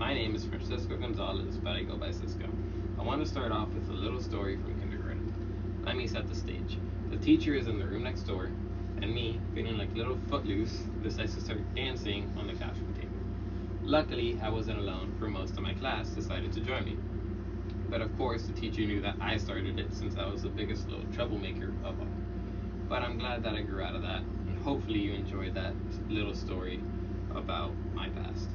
My name is Francisco Gonzalez, but I go by Cisco. I want to start off with a little story from kindergarten. Let me set the stage. The teacher is in the room next door, and me, feeling like little Footloose, decides to start dancing on the classroom table. Luckily, I wasn't alone, for most of my class decided to join me. But of course, the teacher knew that I started it since I was the biggest little troublemaker of all. But I'm glad that I grew out of that, and hopefully you enjoyed that little story about my past.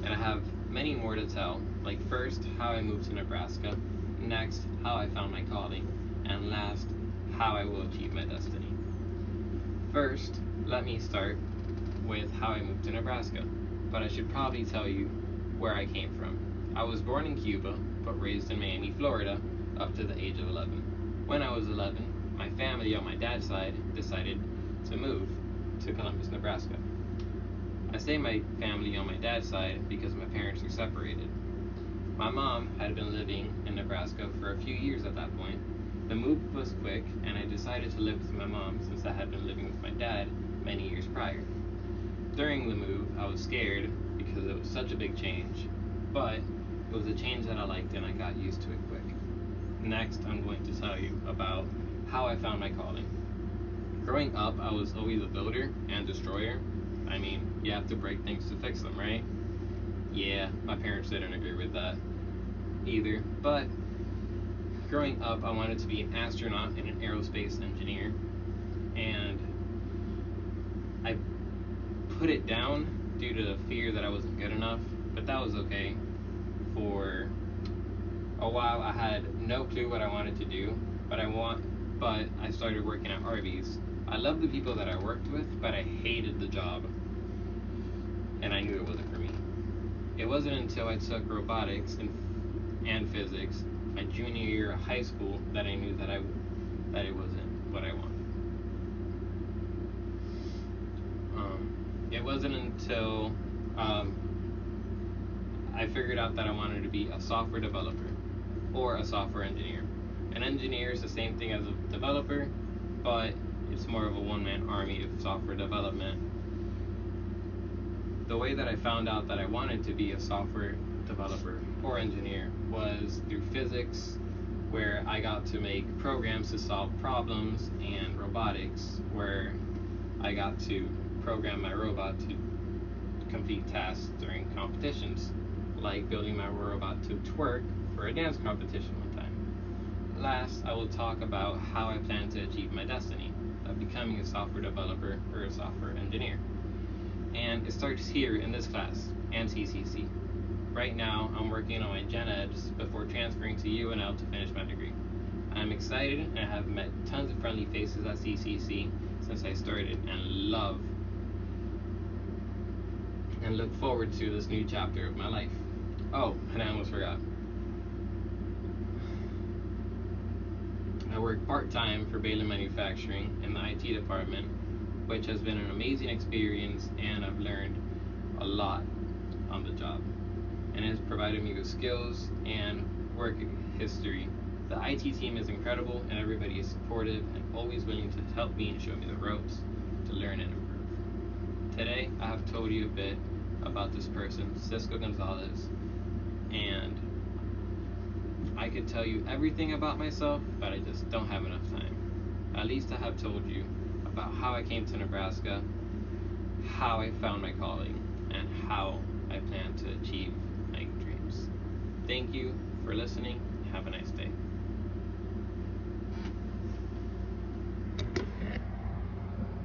And I have many more to tell, like first, how I moved to Nebraska, next, how I found my calling, and last, how I will achieve my destiny. First, let me start with how I moved to Nebraska, but I should probably tell you where I came from. I was born in Cuba, but raised in Miami, Florida, up to the age of 11. When I was 11, my family on my dad's side decided to move to Columbus, Nebraska. I say my family on my dad's side because my parents are separated. My mom had been living in Nebraska for a few years at that point. The move was quick, and I decided to live with my mom since I had been living with my dad many years prior. During the move, I was scared because it was such a big change, but it was a change that I liked and I got used to it quick. Next, I'm going to tell you about how I found my calling. Growing up, I was always a builder and destroyer. I mean, you have to break things to fix them, right? Yeah, my parents didn't agree with that either, but growing up, I wanted to be an astronaut and an aerospace engineer, and I put it down due to the fear that I wasn't good enough, but that was okay. For a while, I had no clue what I wanted to do, but I started working at Arby's. I loved the people that I worked with, but I hated the job, and I knew it wasn't for me. It wasn't until I took robotics and physics my junior year of high school that I knew that it wasn't what I wanted. It wasn't until I figured out that I wanted to be a software developer or a software engineer. An engineer is the same thing as a developer, but it's more of a one-man army of software development. The way that I found out that I wanted to be a software developer or engineer was through physics, where I got to make programs to solve problems, and robotics, where I got to program my robot to complete tasks during competitions, like building my robot to twerk for a dance competition one time. Last, I will talk about how I plan to achieve my destiny of becoming a software developer or a software engineer. And it starts here in this class and CCC. Right now, I'm working on my gen eds before transferring to UNL to finish my degree. I'm excited and I have met tons of friendly faces at CCC since I started, and look forward to this new chapter of my life. Oh, and I almost forgot. I work part-time for Baylor Manufacturing in the IT department, which has been an amazing experience, and I've learned a lot on the job. And it has provided me with skills and work history. The IT team is incredible, and everybody is supportive and always willing to help me and show me the ropes to learn and improve. Today, I have told you a bit about this person, Cisco Gonzalez, and I could tell you everything about myself, but I just don't have enough time. At least I have told you about how I came to Nebraska, how I found my calling, and how I plan to achieve my dreams. Thank you for listening. Have a nice day.